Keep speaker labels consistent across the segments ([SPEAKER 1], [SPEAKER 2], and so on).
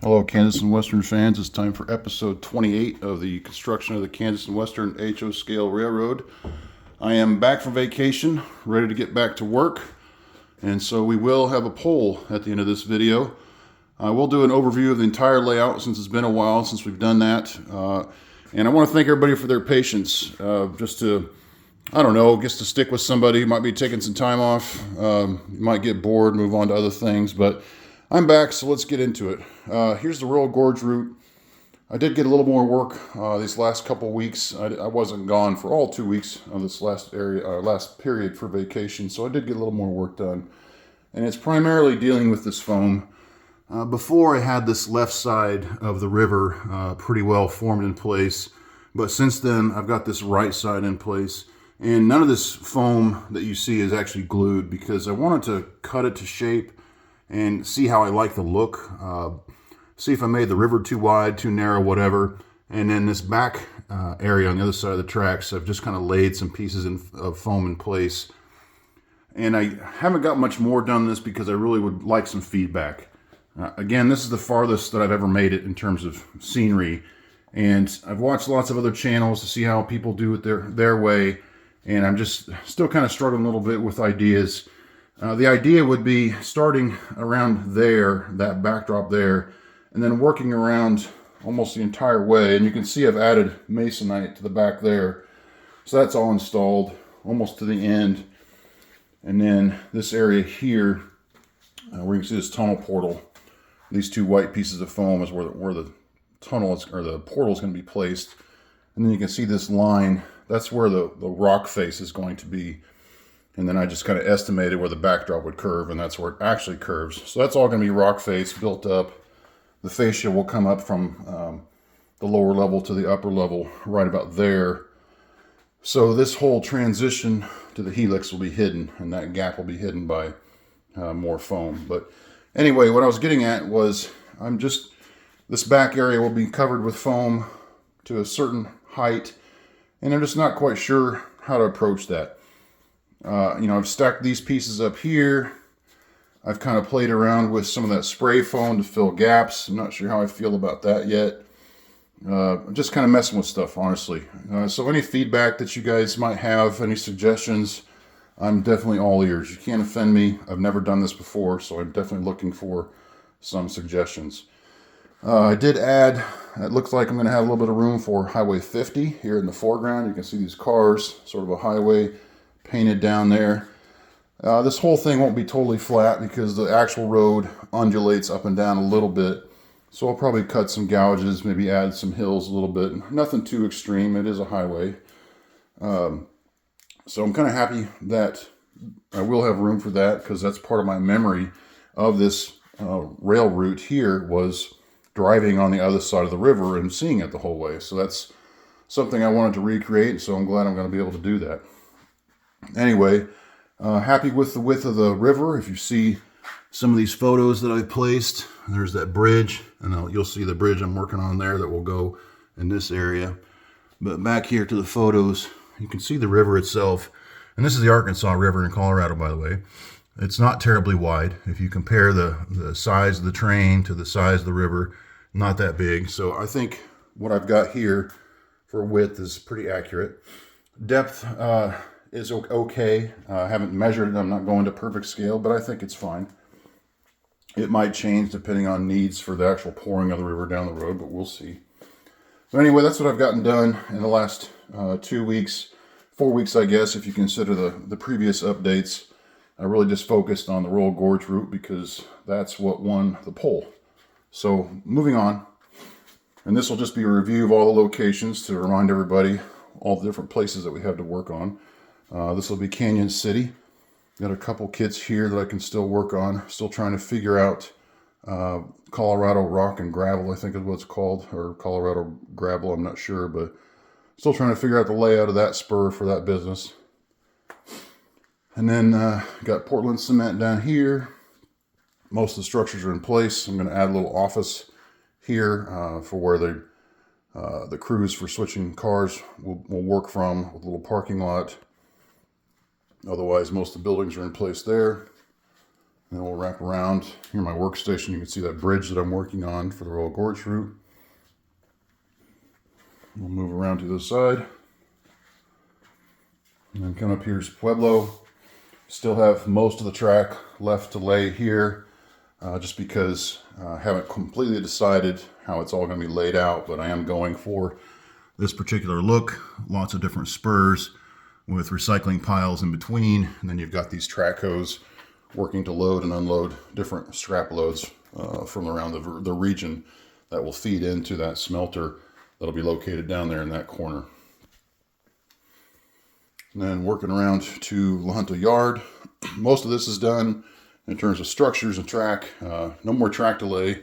[SPEAKER 1] Hello, Kansas and Western fans. It's time for episode 28 of the construction of the Kansas and Western HO scale railroad. I am back from vacation, ready to get back to work, and so we will have a poll at the end of this video. I will do an overview of the entire layout since it's been a while since we've done that, and I want to thank everybody for their patience. Just to, I don't know, just to stick with somebody who might be taking some time off, might get bored, move on to other things, but I'm back, so let's get into it. Here's the Royal Gorge route. I did get a little more work these last couple weeks. I wasn't gone for all 2 weeks of this last period for vacation, so I did get a little more work done. And it's primarily dealing with this foam. Before I had this left side of the river pretty well formed in place, but since then I've got this right side in place. And none of this foam that you see is actually glued because I wanted to cut it to shape and see how I like the look. See if I made the river too wide, too narrow, whatever. And then this back area on the other side of the tracks, I've just kind of laid some pieces of foam in place. And I haven't got much more done this because I really would like some feedback. Again, this is the farthest that I've ever made it in terms of scenery. And I've watched lots of other channels to see how people do it their way. And I'm just still kind of struggling a little bit with ideas. The idea would be starting around there, that backdrop there, and then working around almost the entire way. And you can see I've added masonite to the back there. So that's all installed almost to the end. And then this area here, where you can see this tunnel portal, these two white pieces of foam is where the tunnel is, or the portal is going to be placed. And then you can see this line, that's where the rock face is going to be. And then I just kind of estimated where the backdrop would curve, and that's where it actually curves. So that's all going to be rock face built up. The fascia will come up from the lower level to the upper level right about there. So this whole transition to the helix will be hidden, and that gap will be hidden by more foam. But anyway, what I was getting at was this back area will be covered with foam to a certain height, and I'm just not quite sure how to approach that. I've stacked these pieces up here. I've kind of played around with some of that spray foam to fill gaps. I'm not sure how I feel about that yet. I'm just kind of messing with stuff, honestly. So any feedback that you guys might have, any suggestions, I'm definitely all ears. You can't offend me. I've never done this before, so I'm definitely looking for some suggestions. I did add, it looks like I'm going to have a little bit of room for Highway 50 here in the foreground. You can see these cars, sort of a highway painted down there. This whole thing won't be totally flat because the actual road undulates up and down a little bit. So I'll probably cut some gouges, maybe add some hills a little bit. Nothing too extreme. It is a highway. So I'm kind of happy that I will have room for that because that's part of my memory of this rail route here was driving on the other side of the river and seeing it the whole way. So that's something I wanted to recreate. So I'm glad I'm going to be able to do that. Anyway, happy with the width of the river. If you see some of these photos that I've placed, there's that bridge, and you'll see the bridge I'm working on there that will go in this area. But back here to the photos, you can see the river itself. And this is the Arkansas River in Colorado, by the way. It's not terribly wide. If you compare the size of the train to the size of the river, not that big. So I think what I've got here for width is pretty accurate. Depth is okay. I haven't measured it. I'm not going to perfect scale, but I think it's fine. It might change depending on needs for the actual pouring of the river down the road, but we'll see. So anyway, that's what I've gotten done in the last 2 weeks, 4 weeks, I guess, if you consider the previous updates. I really just focused on the Royal Gorge route because that's what won the poll. So moving on, and this will just be a review of all the locations to remind everybody all the different places that we have to work on. This will be Canon City. Got a couple kits here that I can still work on. Still trying to figure out Colorado Rock and Gravel, I think is what it's called, or Colorado Gravel, I'm not sure, but still trying to figure out the layout of that spur for that business. And then got Portland cement down here. Most of the structures are in place. I'm going to add a little office here for where the crews for switching cars will work from, with a little parking lot. Otherwise, most of the buildings are in place there. And then we'll wrap around. Here my workstation, you can see that bridge that I'm working on for the Royal Gorge route. We'll move around to the side. And then come up here's Pueblo. Still have most of the track left to lay here, just because I haven't completely decided how it's all going to be laid out, but I am going for this particular look. Lots of different spurs with recycling piles in between, and then you've got these track hose working to load and unload different strap loads from around the region that will feed into that smelter that'll be located down there in that corner. And then working around to La Junta Yard. Most of this is done in terms of structures and track. No more track to lay.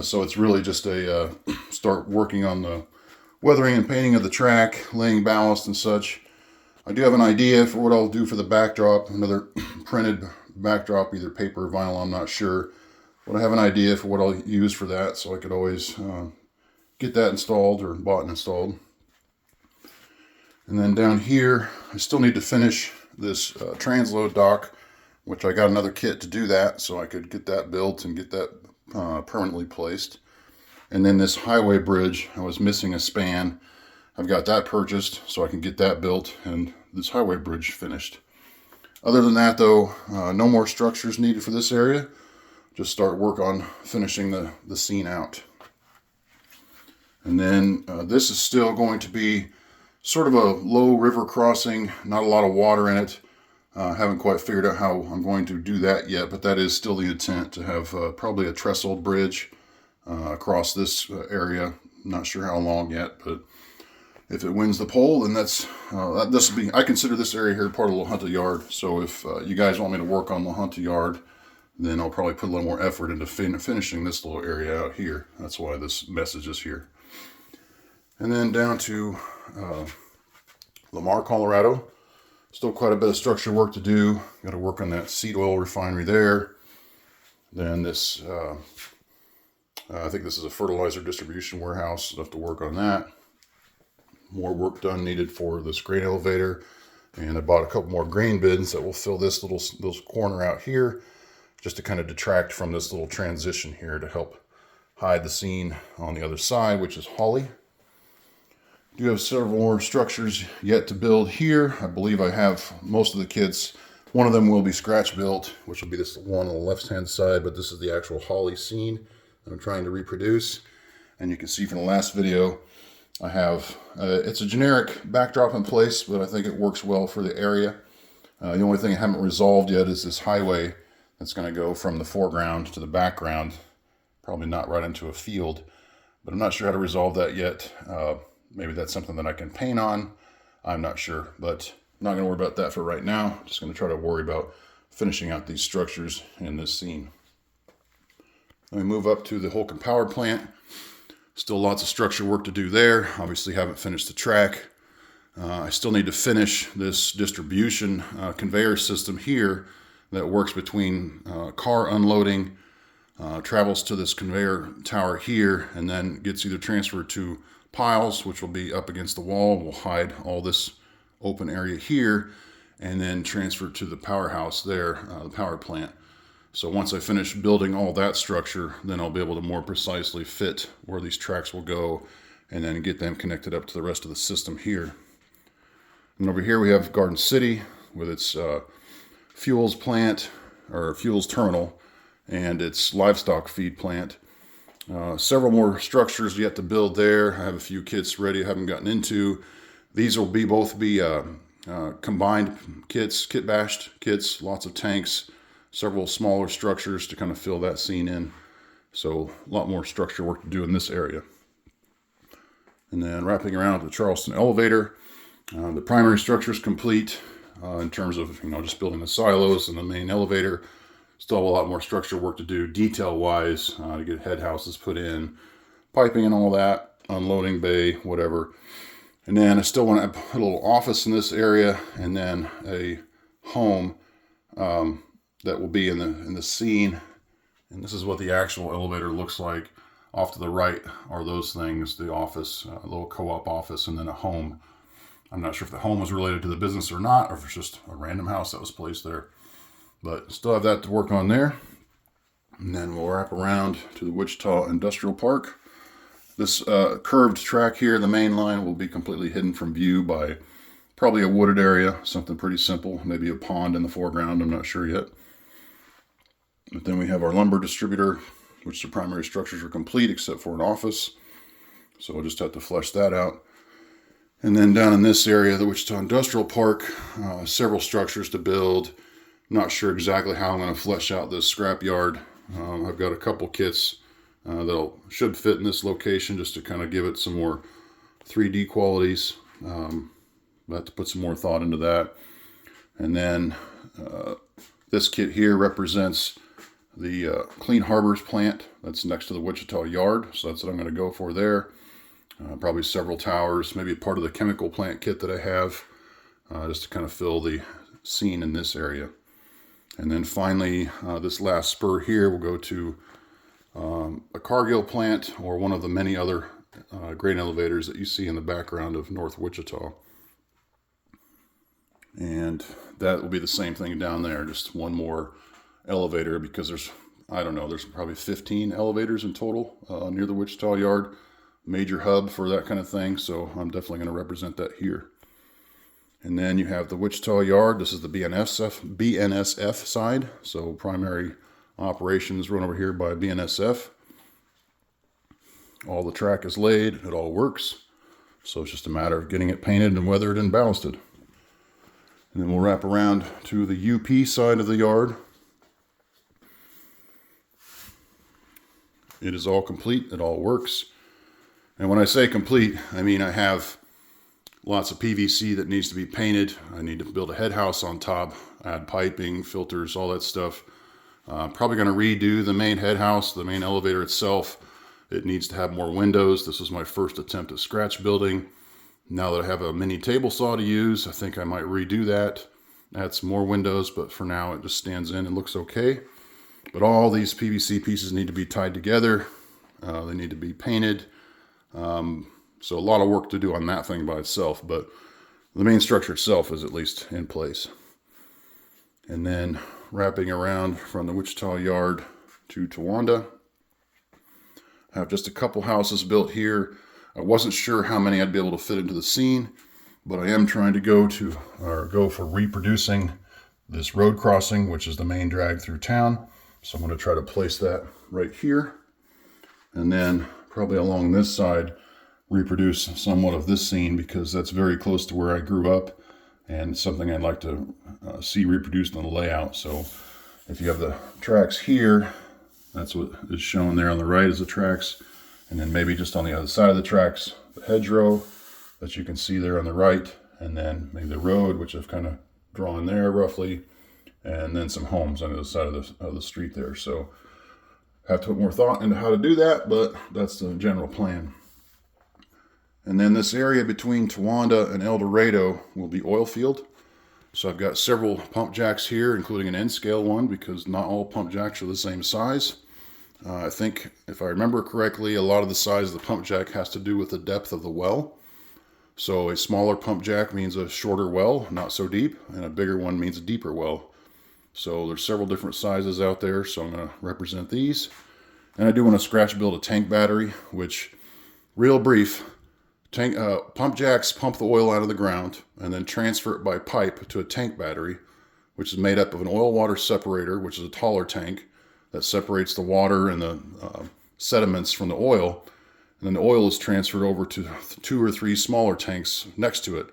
[SPEAKER 1] So it's really just a start working on the weathering and painting of the track, laying ballast and such. I do have an idea for what I'll do for the backdrop, another printed backdrop, either paper or vinyl, I'm not sure. But I have an idea for what I'll use for that, so I could always get that installed or bought and installed. And then down here, I still need to finish this transload dock, which I got another kit to do that, so I could get that built and get that permanently placed. And then this highway bridge, I was missing a span. I've got that purchased, so I can get that built and this highway bridge finished. Other than that though, no more structures needed for this area. Just start work on finishing the scene out. And then this is still going to be sort of a low river crossing, not a lot of water in it. Haven't quite figured out how I'm going to do that yet, but that is still the intent, to have probably a trestle bridge across this area. Not sure how long yet, but if it wins the poll, then this will be, I consider this area here part of La Junta Yard. So if you guys want me to work on La Junta Yard, then I'll probably put a little more effort into finishing this little area out here. That's why this message is here. And then down to Lamar, Colorado. Still quite a bit of structure work to do. Got to work on that seed oil refinery there. Then this, I think this is a fertilizer distribution warehouse. I'll have to work on that. More work done needed for this grain elevator. And I bought a couple more grain bins that will fill this little corner out here, just to kind of detract from this little transition here to help hide the scene on the other side, which is Holly. Do have several more structures yet to build here. I believe I have most of the kits. One of them will be scratch built, which will be this one on the left hand side, but this is the actual Holly scene that I'm trying to reproduce. And you can see from the last video, I have, it's a generic backdrop in place, but I think it works well for the area. The only thing I haven't resolved yet is this highway that's going to go from the foreground to the background. Probably not right into a field, but I'm not sure how to resolve that yet. Maybe that's something that I can paint on. I'm not sure, but I'm not going to worry about that for right now. Just going to try to worry about finishing out these structures in this scene. Let me move up to the Holcomb Power Plant. Still lots of structure work to do there. Obviously haven't finished the track. I still need to finish this distribution conveyor system here that works between car unloading, travels to this conveyor tower here, and then gets either transferred to piles, which will be up against the wall. We'll hide all this open area here, and then transferred to the powerhouse there, the power plant. So once I finish building all that structure, then I'll be able to more precisely fit where these tracks will go and then get them connected up to the rest of the system here. And over here we have Grande City with its fuels plant, or fuels terminal, and its livestock feed plant. Several more structures yet to build there. I have a few kits ready I haven't gotten into. These will both be combined kits, kit bashed kits, lots of tanks, several smaller structures to kind of fill that scene in. So a lot more structure work to do in this area. And then wrapping around the Charleston elevator. The primary structure is complete in terms of just building the silos and the main elevator. Still have a lot more structure work to do detail-wise to get head houses put in, piping and all that, unloading bay, whatever. And then I still want to put a little office in this area, and then a home that will be in the scene. And this is what the actual elevator looks like. Off to the right are those things, the office, a little co-op office, and then a home. I'm not sure if the home was related to the business or not, or if it's just a random house that was placed there. but still have that to work on there. And then we'll wrap around to the Wichita Industrial Park. This curved track here, the main line, will be completely hidden from view by probably a wooded area, something pretty simple, maybe a pond in the foreground, I'm not sure yet. But then we have our lumber distributor, which the primary structures are complete except for an office. So we'll just have to flesh that out. And then down in this area, the Wichita Industrial Park, several structures to build. Not sure exactly how I'm going to flesh out this scrap yard. I've got a couple kits that should fit in this location just to kind of give it some more 3D qualities. I'll have to put some more thought into that. And then this kit here represents the Clean Harbors plant that's next to the Wichita yard. So that's what I'm going to go for there. Probably several towers, maybe part of the chemical plant kit that I have, just to kind of fill the scene in this area. And then finally, this last spur here will go to a Cargill plant or one of the many other grain elevators that you see in the background of North Wichita. And that will be the same thing down there, just one more elevator, because there's probably 15 elevators in total near the Wichita yard. Major hub for that kind of thing, so I'm definitely going to represent that here. And then you have the Wichita yard. This is the BNSF side, so primary operations run over here by BNSF. All the track is laid, it all works, so it's just a matter of getting it painted and weathered and ballasted. And then we'll wrap around to the UP side of the yard. It is all complete, it all works. And when I say complete, I mean I have lots of PVC that needs to be painted. I need to build a head house on top, add piping, filters, all that stuff. Probably going to redo the main head house, the main elevator itself. It needs to have more windows. This was my first attempt at scratch building. Now that I have a mini table saw to use, I think I might redo that, add some more windows, but for now it just stands in and looks okay. But all these PVC pieces need to be tied together. They need to be painted. So a lot of work to do on that thing by itself, but the main structure itself is at least in place. And then wrapping around from the Wichita yard to Towanda, I have just a couple houses built here. I wasn't sure how many I'd be able to fit into the scene, but I am trying to go for reproducing this road crossing, which is the main drag through town. So I'm going to try to place that right here. And then probably along this side, reproduce somewhat of this scene, because that's very close to where I grew up and something I'd like to see reproduced on the layout. So if you have the tracks here, that's what is shown there on the right is the tracks. And then maybe just on the other side of the tracks, the hedgerow that you can see there on the right. And then maybe the road, which I've kind of drawn there roughly. And then some homes on the other side of the street there. So I have to put more thought into how to do that, but that's the general plan. And then this area between Towanda and El Dorado will be oil field. So I've got several pump jacks here, including an N-scale one, because not all pump jacks are the same size. I think, if I remember correctly, a lot of the size of the pump jack has to do with the depth of the well. So a smaller pump jack means a shorter well, not so deep, and a bigger one means a deeper well. So there's several different sizes out there, so I'm going to represent these. And I do want to scratch build a tank battery, which, real brief, pump jacks pump the oil out of the ground and then transfer it by pipe to a tank battery, which is made up of an oil water separator, which is a taller tank that separates the water and the sediments from the oil. And then the oil is transferred over to 2 or 3 smaller tanks next to it.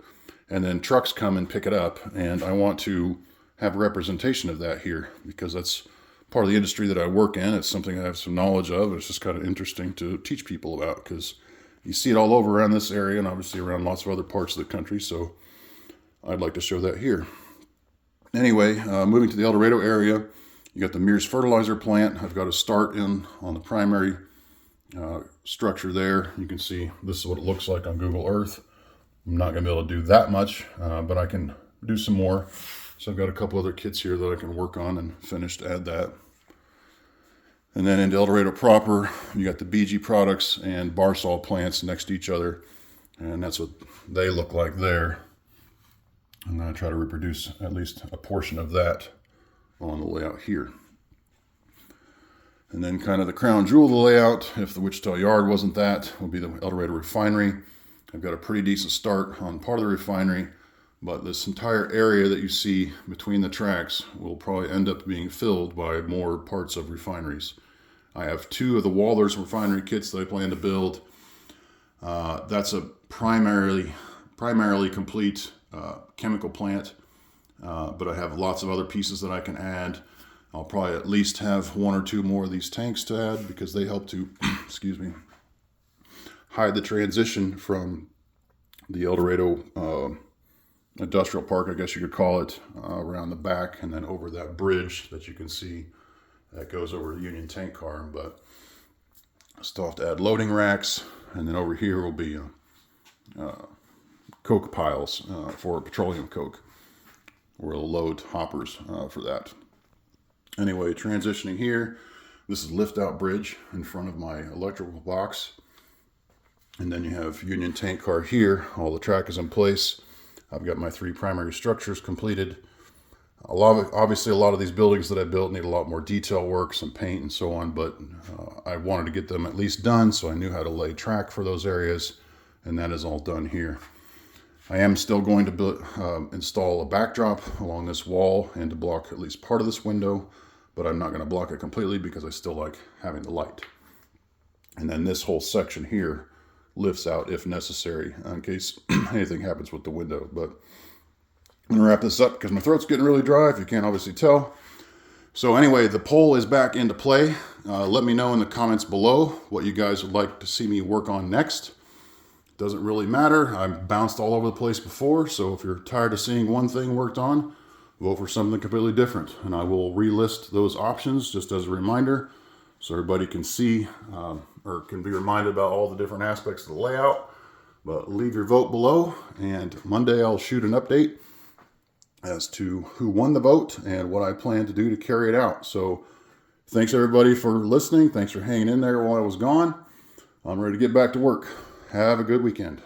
[SPEAKER 1] And then trucks come and pick it up. And I want to have a representation of that here, because that's part of the industry that I work in. It's something I have some knowledge of. It's just kind of interesting to teach people about, because you see it all over around this area and obviously around lots of other parts of the country. So I'd like to show that here. Anyway, moving to the El Dorado area, you got the Mears fertilizer plant. I've got to start in on the primary structure there. You can see this is what it looks like on Google Earth. I'm not going to be able to do that much, but I can do some more. So I've got a couple other kits here that I can work on and finish to add that. And then in El Dorado proper, you got the BG products and Barsol plants next to each other. And that's what they look like there. I'm going to try to reproduce at least a portion of that on the layout here. And then kind of the crown jewel of the layout, if the Wichita Yard wasn't that, would be the El Dorado refinery. I've got a pretty decent start on part of the refinery, but this entire area that you see between the tracks will probably end up being filled by more parts of refineries. I have 2 of the Walthers refinery kits that I plan to build. That's a primarily complete chemical plant, but I have lots of other pieces that I can add. I'll probably at least have 1 or 2 more of these tanks to add because they help to, excuse me, hide the transition from the El Dorado industrial park, I guess you could call it, around the back and then over that bridge that you can see that goes over the Union tank car. But I still have to add loading racks, and then over here will be coke piles for petroleum coke, where we'll load hoppers for that. Anyway, transitioning here, this is lift out bridge in front of my electrical box. And then you have Union tank car here. All the track is in place. I've got my 3 primary structures completed. Obviously, a lot of these buildings that I built need a lot more detail work, some paint and so on, but I wanted to get them at least done, so I knew how to lay track for those areas, and that is all done here. I am still going to install a backdrop along this wall and to block at least part of this window, but I'm not going to block it completely because I still like having the light. And then this whole section here lifts out if necessary in case anything happens with the window. But I'm going to wrap this up because my throat's getting really dry, if you can't obviously tell. So anyway, the poll is back into play. Let me know in the comments below what you guys would like to see me work on next. Doesn't really matter. I've bounced all over the place before, so if you're tired of seeing one thing worked on, vote for something completely different. And I will relist those options just as a reminder so everybody can see or can be reminded about all the different aspects of the layout. But leave your vote below, and Monday I'll shoot an update as to who won the vote and what I plan to do to carry it out. So thanks everybody for listening. Thanks for hanging in there while I was gone. I'm ready to get back to work. Have a good weekend.